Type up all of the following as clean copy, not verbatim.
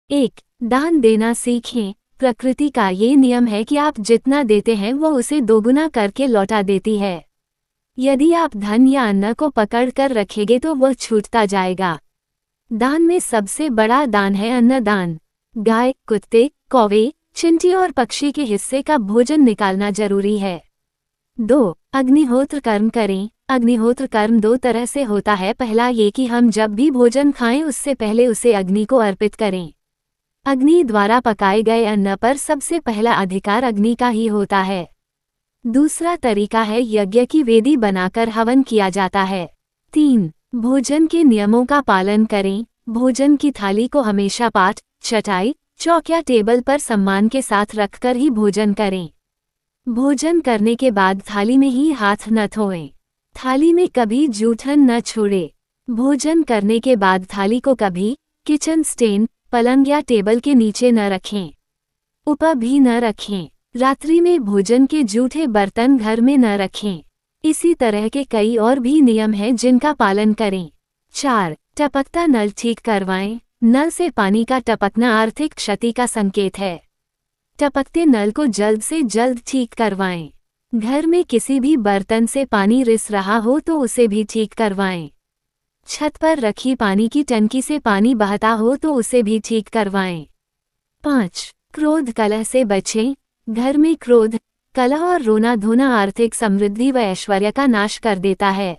एक, दान देना सीखें। प्रकृति का ये नियम है कि आप जितना देते हैं वो उसे दोगुना करके लौटा देती है। यदि आप धन या अन्न को पकड़ कर रखेंगे तो वह छूटता जाएगा। दान में सबसे बड़ा दान है अन्नदान। गाय, कुत्ते, कौवे, चिंटी और पक्षी के हिस्से का भोजन निकालना जरूरी है। 2, अग्निहोत्र कर्म करें। अग्निहोत्र कर्म दो तरह से होता है। पहला ये कि हम जब भी भोजन खाएं उससे पहले उसे अग्नि को अर्पित करें। अग्नि द्वारा पकाए गए अन्न पर सबसे पहला अधिकार अग्नि का ही होता है। दूसरा तरीका है यज्ञ की वेदी बनाकर हवन किया जाता है। 3, भोजन के नियमों का पालन करें। भोजन की थाली को हमेशा पाट, चटाई, चौक या टेबल पर सम्मान के साथ रखकर ही भोजन करें। भोजन करने के बाद थाली में ही हाथ न धोएं। थाली में कभी जूठन न छोड़े। भोजन करने के बाद थाली को कभी किचन स्टैंड, पलंग या टेबल के नीचे न रखें। ऊपर भी न रखें। रात्रि में भोजन के जूठे बर्तन घर में न रखें। इसी तरह के कई और भी नियम हैं जिनका पालन करें। 4, टपकता नल ठीक करवाएं। नल से पानी का टपकना आर्थिक क्षति का संकेत है। टपकते नल को जल्द से जल्द ठीक करवाएं। घर में किसी भी बर्तन से पानी रिस रहा हो तो उसे भी ठीक करवाएं। छत पर रखी पानी की टंकी से पानी बहता हो तो उसे भी ठीक करवाएं। 5, क्रोध कलह से बचें। घर में क्रोध, कलह और रोना धोना आर्थिक समृद्धि व ऐश्वर्य का नाश कर देता है।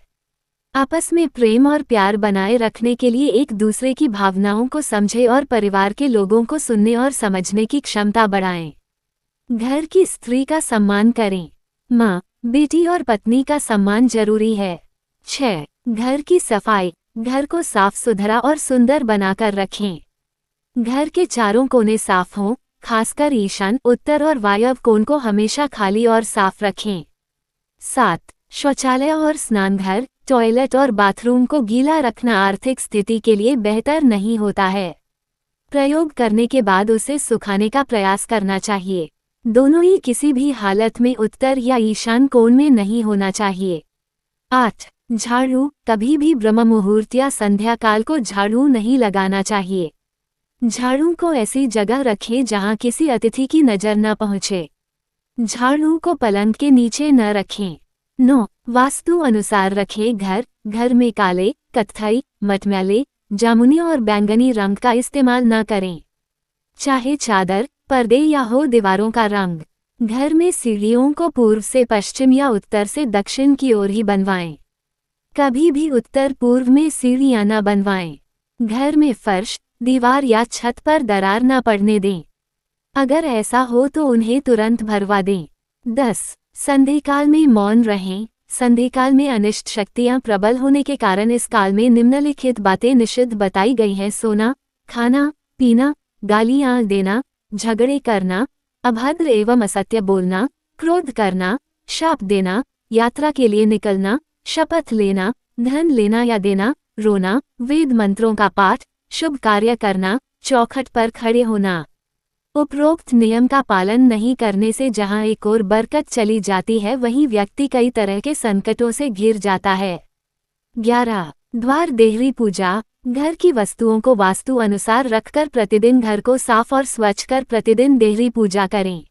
आपस में प्रेम और प्यार बनाए रखने के लिए एक दूसरे की भावनाओं को समझें और परिवार के लोगों को सुनने और समझने की क्षमता बढ़ाएं। घर की स्त्री का सम्मान करें। माँ, बेटी और पत्नी का सम्मान जरूरी है। 6, घर की सफाई। घर को साफ सुथरा और सुंदर बनाकर रखें। घर के चारों कोने साफ हों, खासकर ईशान, उत्तर और वायव्य कोण को हमेशा खाली और साफ रखें। 7, शौचालय और स्नानघर, टॉयलेट और बाथरूम को गीला रखना आर्थिक स्थिति के लिए बेहतर नहीं होता है। प्रयोग करने के बाद उसे सुखाने का प्रयास करना चाहिए। दोनों ही किसी भी हालत में उत्तर या ईशान कोण में नहीं होना चाहिए। 8, झाड़ू। कभी भी ब्रह्म मुहूर्त या संध्या काल को झाड़ू नहीं लगाना चाहिए। झाड़ू को ऐसी जगह रखें जहां किसी अतिथि की नजर न पहुंचे। झाड़ू को पलंग के नीचे न रखें। 9, वास्तु अनुसार रखें घर। घर में काले, कत्थई, मटमैले, जामुनी और बैंगनी रंग का इस्तेमाल न करें। चाहे चादर, पर्दे या हो दीवारों का रंग। घर में सीढ़ियों को पूर्व से पश्चिम या उत्तर से दक्षिण की ओर ही बनवाएं। कभी भी उत्तर पूर्व में सीढ़ियां न बनवाएं। घर में फर्श, दीवार या छत पर दरार न पड़ने दें। अगर ऐसा हो तो उन्हें तुरंत भरवा दें। 10, संधिकाल में मौन रहें। संधिकाल में अनिष्ट शक्तियां प्रबल होने के कारण इस काल में निम्नलिखित बातें निषिद्ध बताई गई हैं: सोना, खाना, पीना, गालियां देना, झगड़े करना, अभद्र एवं असत्य बोलना, क्रोध करना, शाप देना, यात्रा के लिए निकलना, शपथ लेना, धन लेना या देना, रोना, वेद मंत्रों का पाठ, शुभ कार्य करना, चौखट पर खड़े होना। उपरोक्त नियम का पालन नहीं करने से जहां एक ओर बरकत चली जाती है वहीं व्यक्ति कई तरह के संकटों से घिर जाता है। 11, द्वार देहरी पूजा। घर की वस्तुओं को वास्तु अनुसार रखकर प्रतिदिन घर को साफ और स्वच्छ कर प्रतिदिन देहरी पूजा करें।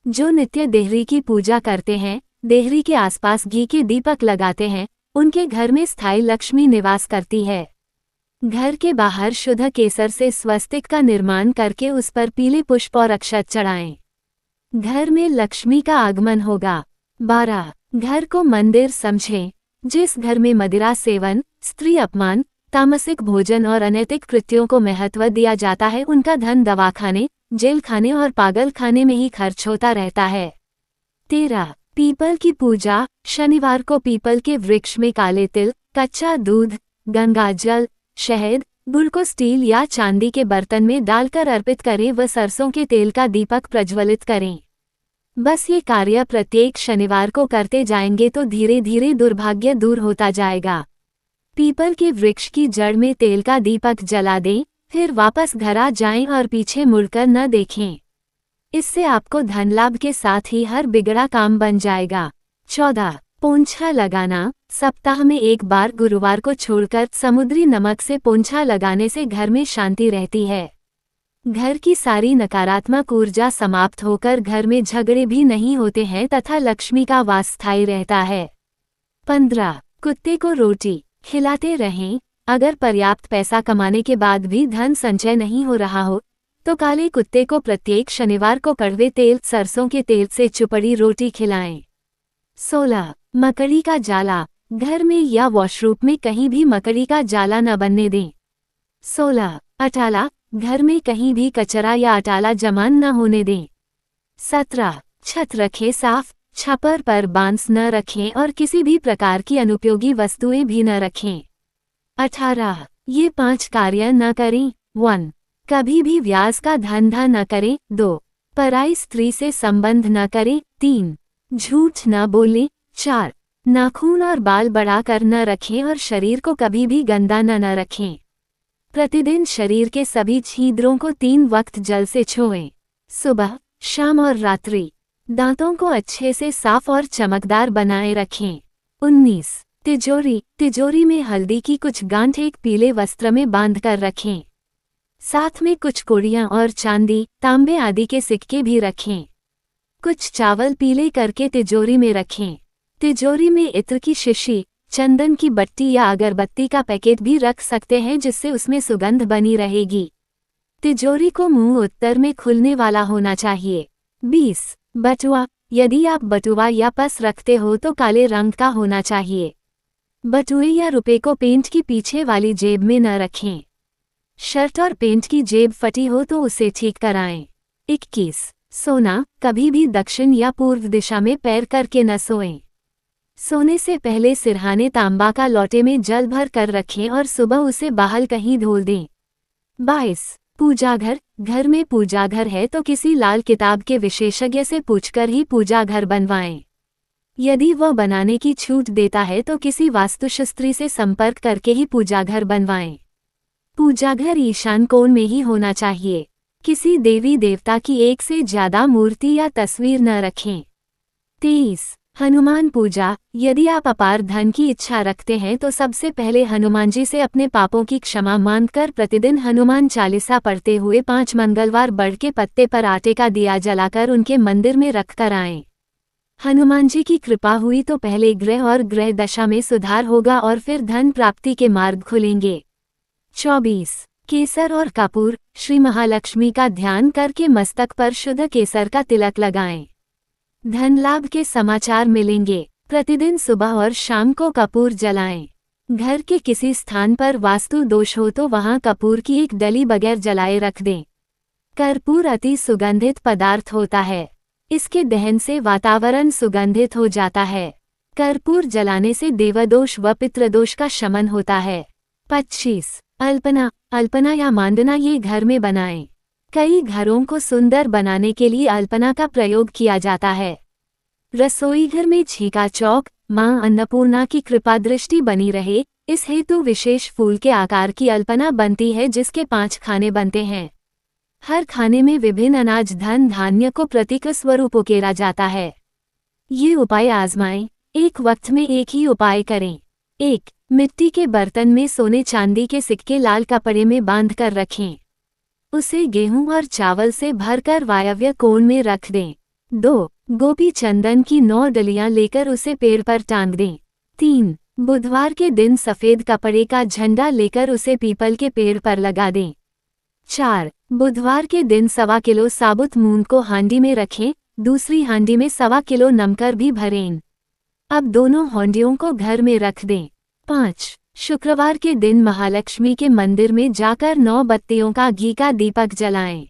जो नित्य देहरी की पूजा करते हैं, देहरी के आसपास घी के दीपक लगाते हैं, उनके घर में स्थायी लक्ष्मी निवास करती है। घर के बाहर शुद्ध केसर से स्वस्तिक का निर्माण करके उस पर पीले पुष्प और अक्षत चढ़ाएं। घर में लक्ष्मी का आगमन होगा। 12, घर को मंदिर समझें। जिस घर में मदिरा सेवन, स्त्री अपमान, तामसिक भोजन और अनैतिक कृत्यों को महत्व दिया जाता है उनका धन दवाखाने, जेल खाने और पागल खाने में ही खर्च होता रहता है। 13, पीपल की पूजा। शनिवार को पीपल के वृक्ष में काले तिल, कच्चा दूध, गंगा जल, शहद, गुड़ को स्टील या चांदी के बर्तन में डालकर अर्पित करें व सरसों के तेल का दीपक प्रज्वलित करें। बस ये कार्य प्रत्येक शनिवार को करते जाएंगे तो धीरे धीरे दुर्भाग्य दूर होता जाएगा। पीपल के वृक्ष की जड़ में तेल का दीपक जला दें, फिर वापस घर आ जाएं और पीछे मुड़कर न देखें। इससे आपको धन लाभ के साथ ही हर बिगड़ा काम बन जाएगा। 14, पोंछा लगाना। सप्ताह में एक बार गुरुवार को छोड़कर समुद्री नमक से पोंछा लगाने से घर में शांति रहती है। घर की सारी नकारात्मक ऊर्जा समाप्त होकर घर में झगड़े भी नहीं होते हैं तथा लक्ष्मी का वास स्थायी रहता है। 15. कुत्ते को रोटी खिलाते रहें। अगर पर्याप्त पैसा कमाने के बाद भी धन संचय नहीं हो रहा हो तो काले कुत्ते को प्रत्येक शनिवार को कड़वे तेल सरसों के तेल से चुपड़ी रोटी खिलाएं। 16. मकड़ी का जाला घर में या वॉशरूम में कहीं भी मकड़ी का जाला न बनने दें। 16. अटाला घर में कहीं भी कचरा या अटाला जमा न होने दें। 17. छत रखें साफ, छप्पर पर बांस न रखें और किसी भी प्रकार की अनुपयोगी वस्तुएं भी न रखें। 18. ये 5 कार्य न करें। 1. कभी भी व्याज का धंधा न करें। 2. पराई स्त्री से संबंध न करें। 3. झूठ न बोलें। 4. नाखून और बाल बढ़ाकर न रखें और शरीर को कभी भी गंदा न रखें। प्रतिदिन शरीर के सभी छिद्रों को 3 वक्त जल से छुएं, सुबह, शाम और रात्रि। दांतों को अच्छे से साफ और चमकदार बनाए रखें। 19. तिजोरी में हल्दी की कुछ गांठ एक पीले वस्त्र में बांध कर रखें। साथ में कुछ कौड़ियां और चांदी, तांबे आदि के सिक्के भी रखें। कुछ चावल पीले करके तिजोरी में रखें। तिजोरी में इत्र की शीशी, चंदन की बट्टी या अगरबत्ती का पैकेट भी रख सकते हैं जिससे उसमें सुगंध बनी रहेगी। तिजोरी को मुंह उत्तर में खुलने वाला होना चाहिए। 20. बटुआ यदि आप बटुआ या पस रखते हो तो काले रंग का होना चाहिए। बटुए या रुपए को पेंट की पीछे वाली जेब में न रखें। शर्ट और पेंट की जेब फटी हो तो उसे ठीक कराएं। 21. सोना कभी भी दक्षिण या पूर्व दिशा में पैर करके न सोएं। सोने से पहले सिरहाने तांबा का लोटे में जल भर कर रखें और सुबह उसे बाहर कहीं धोल दें। 22. पूजाघर घर में पूजाघर है तो किसी लाल किताब के विशेषज्ञ से पूछकर ही पूजाघर बनवाएं। यदि वह बनाने की छूट देता है तो किसी वास्तुशास्त्री से संपर्क करके ही पूजाघर बनवाएं। पूजाघर ईशान कोण में ही होना चाहिए। किसी देवी देवता की एक से ज्यादा मूर्ति या तस्वीर न रखें। 23. हनुमान पूजा यदि आप अपार धन की इच्छा रखते हैं तो सबसे पहले हनुमान जी से अपने पापों की क्षमा मांगकर प्रतिदिन हनुमान चालीसा पढ़ते हुए 5 मंगलवार बड़ के पत्ते पर आटे का दिया जलाकर उनके मंदिर में रख कर आएं। हनुमान जी की कृपा हुई तो पहले ग्रह और ग्रह दशा में सुधार होगा और फिर धन प्राप्ति के मार्ग खुलेंगे। 24. केसर और कपूर श्री महालक्ष्मी का ध्यान करके मस्तक पर शुद्ध केसर का तिलक लगाएं। धन लाभ के समाचार मिलेंगे। प्रतिदिन सुबह और शाम को कपूर जलाएं। घर के किसी स्थान पर वास्तु दोष हो तो वहां कपूर की एक डली बगैर जलाए रख दें। कर्पूर अति सुगंधित पदार्थ होता है। इसके दहन से वातावरण सुगंधित हो जाता है। कर्पूर जलाने से देवदोष व पितृदोष का शमन होता है। 25. अल्पना या मांडना ये घर में बनाएं। कई घरों को सुंदर बनाने के लिए अल्पना का प्रयोग किया जाता है। रसोई घर में छीका चौक मां अन्नपूर्णा की कृपा दृष्टि बनी रहे, इस हेतु विशेष फूल के आकार की अल्पना बनती है जिसके 5 खाने बनते हैं। हर खाने में विभिन्न अनाज धन धान्य को प्रतीक स्वरूप उकेरा जाता है। ये उपाय आजमाएं। एक वक्त में एक ही उपाय करें। 1. मिट्टी के बर्तन में सोने चांदी के सिक्के लाल कपड़े में बांध कर रखें। उसे गेहूं और चावल से भरकर वायव्य कोण में रख दें। 2. गोपी चंदन की 9 डलियां लेकर उसे पेड़ पर टांग दें। 3. बुधवार के दिन सफेद कपड़े का झंडा लेकर उसे पीपल के पेड़ पर लगा दें। 4. बुधवार के दिन 1.25 किलो साबुत मूंग को हांडी में रखें, दूसरी हांडी में 1.25 किलो नमकर भी भरें। अब दोनों हांडियों को घर में रख दें। 5. शुक्रवार के दिन महालक्ष्मी के मंदिर में जाकर 9 बत्तियों का घी का दीपक जलाएं।